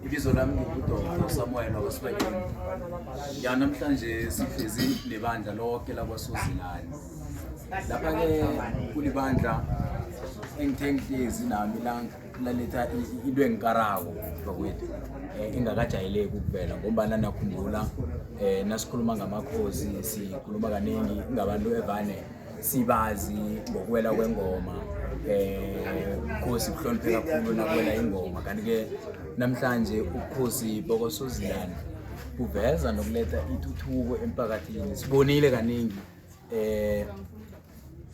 Ibizo lami nguDr Samuel Wasibanyoni. Ya namhlanje sihlezi nebandla lonke lakwaSozilani. Lapha ke kulibandla engithengihlezi nami laletha into engikarako bakwethu. Ingakajayeleki ukuvela ngoba nakhumbula nasikhuluma ngamakhosi sikhuluma kaningi ngabantu evane sibazi ngokwela kwengoma ukhosi kuhlonipheka kakhulu nakwela ingoma kanti ke namhlanje ukhosi bokosozilani kuveza nokuletha ithuthuko emphakathini sibonile kaningi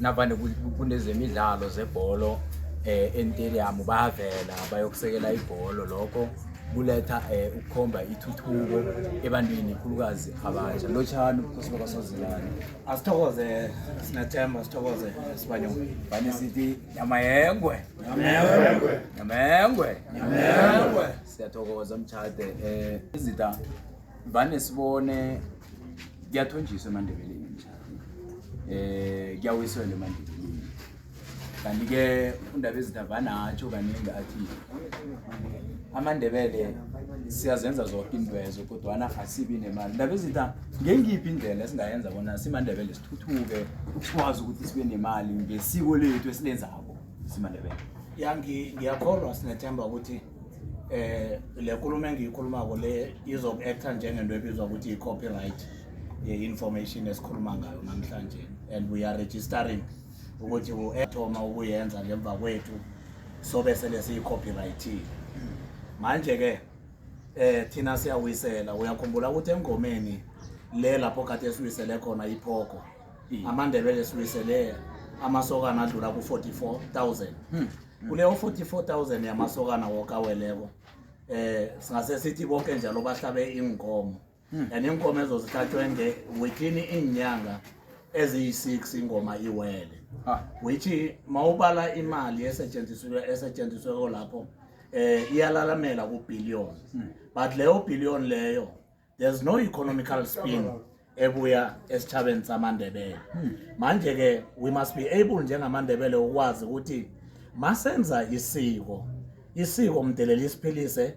navane kunezemidlalo zebholo enteliamu bayavela bayokusekela ibholo lokho kuletha ukukhomba ithuthuko ebantwini khulukazi abasha lochana ukhosi bokosozilani asithokoze sinathemba sithokoze Sibanyoni bani sithi yamayengwe siyathokoza mtshade izita bani sibone kuyathonjiswa eMandebeleni mtshade kuyawisela eMandebeleni kanti ke undaba ezitha banatsho kaningi athi AmaNdebele siyazenza zonke indwezo kodwa asibi nemali ndaba ezitha ngengiphi indlela esingayenza bona siMandebele sithuthuke ukwazi ukuthi sibe nemali ngesiko lethu esilenzako siMandebele ngiyakholwa sinethemba ukuthi le nkulumo engiyikhulumako le izoku-acta njengento ebizwa ukuthi i-copyright ye-information esikhuluma ngayo namhlanje and we are registering ukuthi uthoma ukuyenza ngemva kwethu sobe sele siyi-copyright manje ke thina siyawisela uyakhumbula ukuthi engomeni le lapho kade siwisele khona iphoko AmaNdebele siwisele amasokana adlula ku-44,000 kuleyo 44,000 yamasokana woke aweleko singase sithi bonke njalo bahlabe inkomo and inkomo ezo zithathwe within inyanga eziyi-6 ingoma iwele which mawubala imali esetshenziswe lapho iyalalamela ku-billion but leyo billion leyo there's no economical spin ebuya esichabeni samaNdebele manje ke we must be able njengamaNdebele ukwazi ukuthi masenza isiko mdele lisiphilise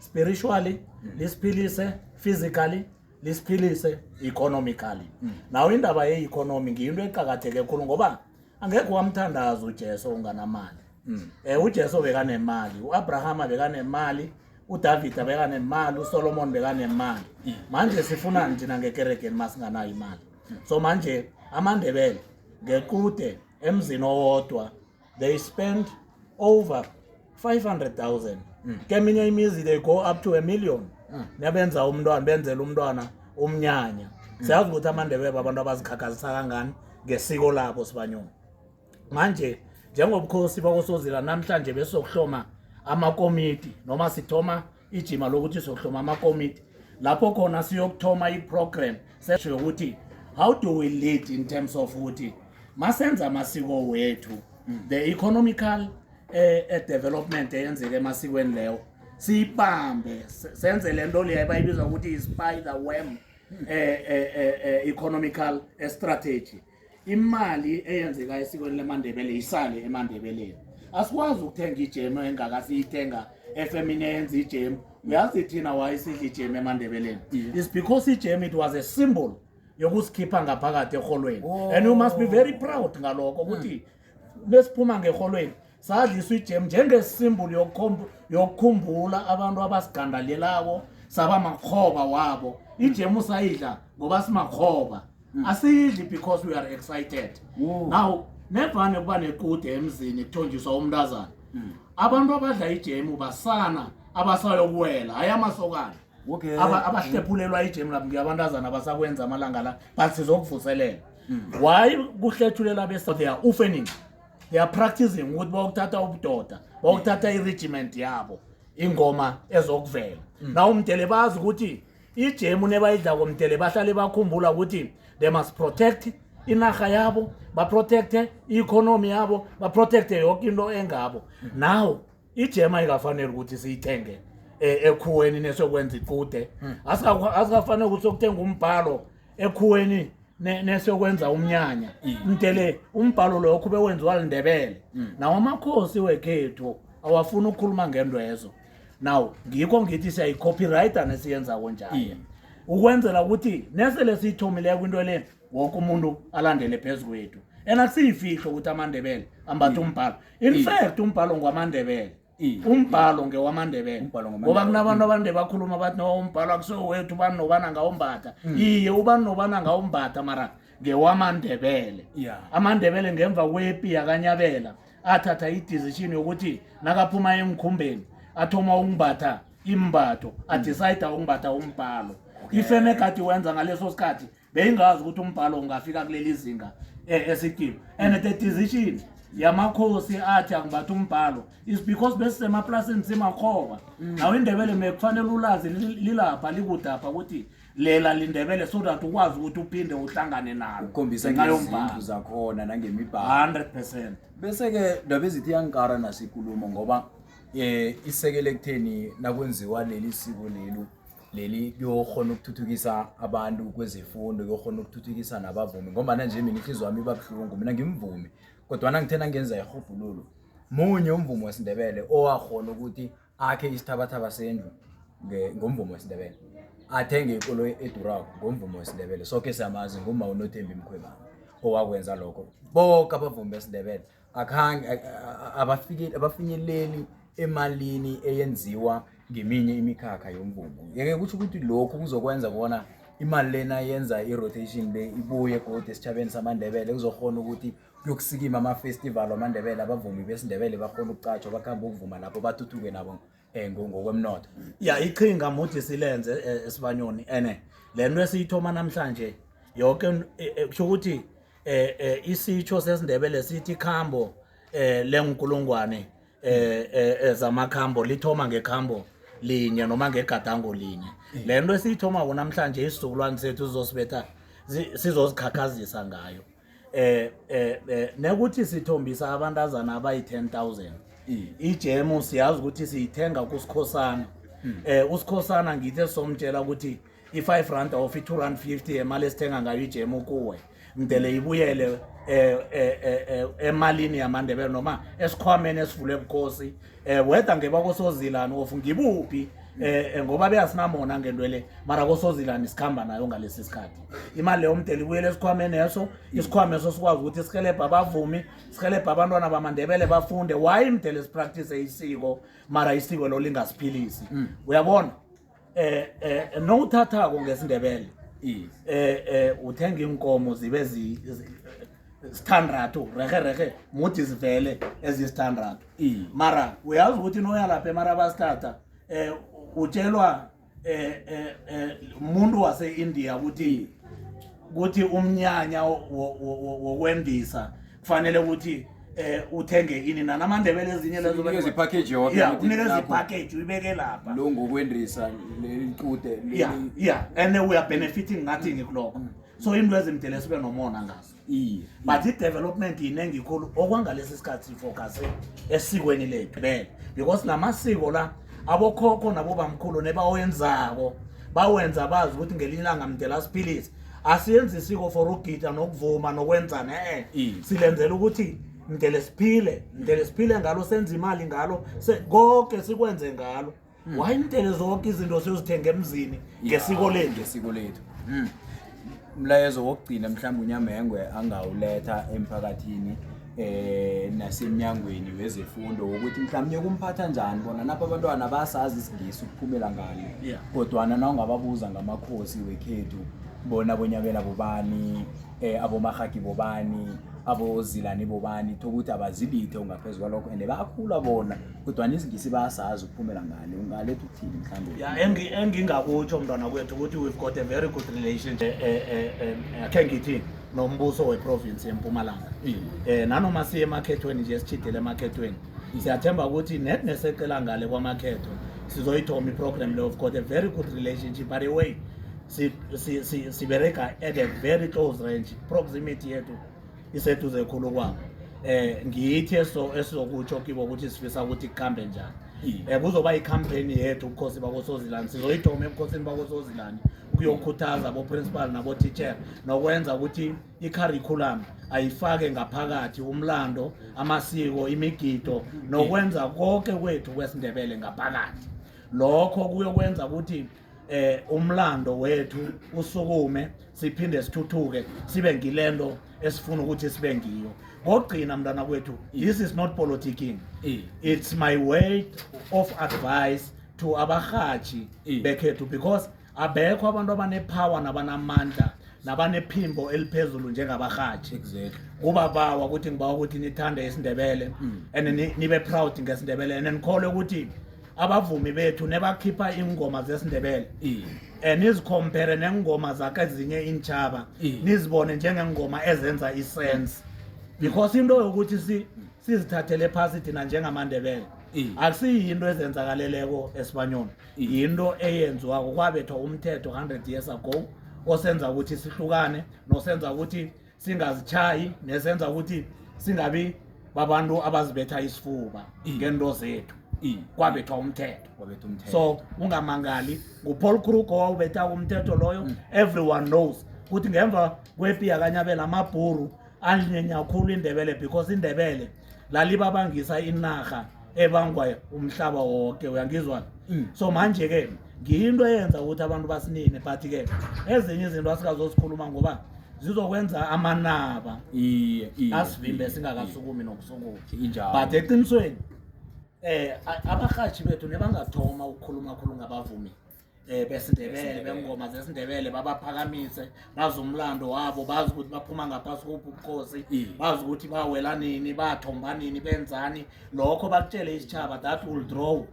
spiritually lisiphilise physically lisiphilise economically nawo indaba ye-economy ngiyinto eqakatheke kakhulu ngoba angeke wamthandaza uJesu unganamali uJesu bekanemali uAbrahama bekanemali uDavid bekanemali uSolomon bekanemali manje sifuna njina ngekeregeni masinganayo imali so manje AmaNdebele ngekude emzini owodwa they spend over 500,000 keminye imizi they go up to 1 million nabenza umntwana benzela umntwana umnyanya siyazi ukuthi AmaNdebele abantu abazikhakhazisa kangani ngesiko labo Sibanyoni manje njengobukhosi bokosozila namhlanje besokuhloma amakomiti noma sithoma ijima lokuthi sokuhloma amakomiti lapho khona siyokuthoma iprogram sesho ukuthi how do we lead in terms of ukuthi masenza amasiko wethu the economical development eyenzeke emasikweni leyo siyibambe senze lento leyo bayibiza ukuthi spider web economical strategy imali eyenzeka esikweni leMandebele isale eMandebeleni asikwazi ukuthenga ijemu engakasiyithenga FM yenza ijemu uyazi thina wayisidla ijemu eMandebeleni it's because ijemu it was a symbol yokusikhipha ngaphakathi eholweni and you must be very proud ngalokho ukuthi besiphuma ngeholweni sadliswa ijemu njengesimboli yokukhumbula abantu abasigandalelako saba makhoba wabo ijemu sayidla ngoba simakhoba asidli because we are excited now nevane kuba nekude emzini kuthonjiswa umntazana abantu abadla ijemu basana abasayokuwela hayi amasokana abahlephulelwa ijemu lapho ngiyabantazana abasakwenza amalanga la but sizokuvuselela why kuhlethulela bese they are offending they are practicing ukuthi bawukuthatha ubudoda bawukuthatha i-regiment yabo ingoma ezokuvela nawo umdele bazi ukuthi ijemu nebayidla komdele bahlale bakhumbula ukuthi they must protect inarha yabo ba-protect i-economy yabo ba-protect yonke into engabo now ijemu ayikafanele ukuthi siyithenge ekhuweni nesokwenza iqude asikafanele ukuthi sokuthenga umbhalo ekhuweni nesokwenza umnyanya mtele umbhalo lokho bewenziwa liNdebele nawo amakhosi wekhethu awafuna ukukhuluma ngendwezo. Now ngikho ngithi siyayicopyrighta nesiyenza konjani ukwenzela ukuthi nesele siyithomile kwinto le wonke umuntu alandele phezukwethu enakusiyifihlo ukuthi amandebele ambatha umbhalo in fact umbhalo ngwamandebele umbhalo ngewamandebele ngoba kunabantu abande bakhuluma bathi no umbhalo akusowethu ubani nobana ngawumbatha iye ubani nobana ngawumbatha mara ngewamandebele amandebele ngemva kwepi yakanyabela athatha idecision yokuthi nakaphuma emkhumbeni athoma ukumbatha imbatho adecide ukumbatha umbhalo ifeme kati wenza ngaleso sikhathi beyingazi ukuthi umbhalo ungafika kuleli zinga esikimo and the decision yamakhosi athi akubatha umbhalo is because besemaplasini simakhoba nawo indebele mekufanele ulazi lilapha likudapha ukuthi lela lindebele so that ukwazi ukuthi uphinde uhlangane nalo ukhombisa ngezinto zakhona nangemibhalo 100%. bese ke ndaba ezithi yankara nasikulumo ngoba isekele kutheni nakwenziwa leli siko leli kuyokhona ukuthuthukisa abantu kwezefundo kuyokhona ukuthuthukisa nabavumi ngoba nje mina inhliziyo yami ibabhlungu mina ngimvumi kodwa nangithena ngenza ihubhululo munye umvumo wesindebele owakhona ukuthi akhe isithabathaba sendlu ngomvumo wesindebele athenge ikolo edurako ngomvumo wesindebele sonke siyamazi nguma uNothembi Mkhwebane owakwenza lokho bonke abavumi besindebele akhange abafinyeleli emalini eyenziwa ngeminye imikhakha yomvumo yeke kuthi ukuthi lokho kuzokwenza bona imali lena yenza i-rotation le ibuye kodwa esichabeni samandebele kuzokhona ukuthi kuyokusikima ama-festival wamandebele abavumi besindebele bakhona ukucatshwa bakhamba ukuvuma lapho bathuthuke nabo ngokwemnotho iqhinga muthi silenze esibanyoni ene lento esiyithoma namhlanje yonke kusho ukuthi isitsho sesindebele sithi khambo lenkulungwane zamakhambo lithoma ngekhambo linye noma ngegadango linye lento esiyithoma namhlanje isizukulwane sethu sizosibetha sizozikhakhazisa ngayo nekuthi sithombisa abantazana abayi-10,000 ijemu siyazi ukuthi siyithenga kusikhosana usikhosana ngithe somtshela ukuthi i-5 rand of i-2 rand 50 emali esithenga ngayo ijemu kuwe mdele ibuyele emalini yamandebele noma esikhwameni esivule ebukhosi whether ngeba kosozilani of ngibuphi ngoba beyasinamona ngentwele mara kosozilani sikhamba nayo ngalesi sikhathi imali leyo mdele ibuyele esikhwameni eso isikhwama eso sikwazi ukuthi sihelebha abavumi sihelebha abantwana bamandebele bafunde why mdele sipractice isiko mara isiko lo lingasiphilisi uyabona nowuthathako ngesindebele uthenga inkomo zibe sithandathu rehe muthi zivele ezisithandathu mara uyazi ukuthi noya lapha emarabastata utshelwa umuntu wase-India ukuthi umnyanya wokwendisa kufanele ukuthi uthenge ini namandebele ezinye lezo kunikeza ipackage yodwa kunikeza ipackage uyibeke lapha lo ngokwendisa leliqude and we are benefiting nothing kulokho so into ezimdele sibe nomona ngazo but i-development inengi khulu okwangalesi sikhathi sifocus esikweni lethu because lamasiko la abokhokho nabobamkhulu nebawenzako bawenza bazi ukuthi ngelinye ilanga mdele asiphilise asiyenzi isiko for ukugida nokuvuma nokwenza silenzela ukuthi mdele siphile ngalo senze imali ngalo konke sikwenze ngalo why mdele zonke izinto siyozithenga emzini ngesiko lethu umlayezo wokugcina mhlawumbe uNyamengwe angawuletha emphakathini nasemnyangweni wezefundo ukuthi mhlawumnye kumphatha njani bona napha abantwana basazi isingisi ukuphumela ngalo kodwana nawungababuza ngamakhosi wekhethu bona bonyabela bobani abomahagi bobani abozilani bobani thokuthi abazilithe ungaphezulu kwalokho and bayakhula bona kodwana isingisi bayasazi ukuphumela ngalo ungaletha ukuthini mhlawumbe engingakutsho mntwana kwethu ukuthi we've got a very good relationship akhe ngithi nombuso weprovince eMpumalanga nanoma siye emakhethweni nje sichidele emakhethweni siyathemba ukuthi net neseqela ngale kwamakhetho sizoyithoma iprogram le. We've got a very good relationship by the way sibereka at a very close range proximity yethu iseduze khulu kwabo ngiyithi esizokutsho kibo ukuthi sifisa ukuthi kuhambe njani kuzoba icampaign yethu ubukhosi bakosozilani sizoyithoma ebukhosini bakosozilani kuyokhuthaza abo principal nabo teacher nokwenza ukuthi i-curriculum ayifake ngaphakathi umlando, amasiko, imigido nokwenza konke kwethu kwesiNdebele ngaphakathi. Lokho kuyokwenza ukuthi umlando wethu usukume, siphinde sithuthuke, sibe ngilento esifuna ukuthi sibe ngiyo. Ngogcina mntana kwethu, this is not politicking. It's my way of advice to abahaji bekhethu, because abekho abantu abanepower nabanamandla nabanephimbo eliphezulu njengabahaji. Exactly. Kuba bawa ukuthi ngibawa ukuthi nithande isiNdebele and nibe proud ngesiNdebele and nikhole ukuthi abavumi bethu nebakhipha ingoma zesiNdebele nizikompare nengoma zakhe ezinye intshaba nizibone njengengoma ezenza isense, because into yokuthi sizithathele phasi thina njengamandebele akusiyinto ezenzakaleleko eSibanyoni, yinto eyenziwa kwabethwa umthetho 100 years ago osenza ukuthi sihlukane, nosenza ukuthi singazichayi, nesenza ukuthi singabi babantu abazibetha isifuba ngento zethu. Kwabethwa umthetho. So ungamangali nguPaul Kruger owabetha umthetho loyo. Everyone knows ukuthi ngemva kwepi yakanyabela amabhuru anyenyanya kakhulu iNdebele, because iNdebele lalibabangisa inarha ebangwa umhlaba wonke, uyangizwa? So manje ke ngiyinto eyenza ukuthi abantu basinine, but ke ezinye izinto asikazosikhuluma ngoba zizokwenza amanaba asivimbe singakasukumi nokusukuma. But eqinisweni abahaji bethu nebangathoma ukukhuluma ngabavumi besiNdebele, bengoma zesiNdebele, babaphakamise, bazi umlando wabo, bazi ukuthi baphuma ngaphasi kobukhosi, bazi ukuthi bawela nini, bathomba nini, benzani. Lokho bakutshele isitshaba, that will draw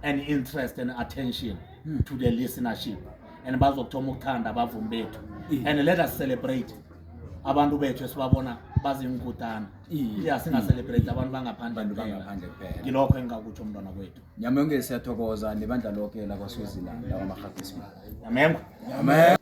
an interest and attention to the listenership, and bazokuthoma ukuthanda abavumi bethu. And let us celebrate abantu bethu esibabona bazinkutana. Singa-celebrate abantu bangaphandle kuphela. Ngilokho engingakutsho mntwana kwethu. Nyamengo siyathokoza nebandla lonke lakwaSwaziland lakwamaHagisman. Amen.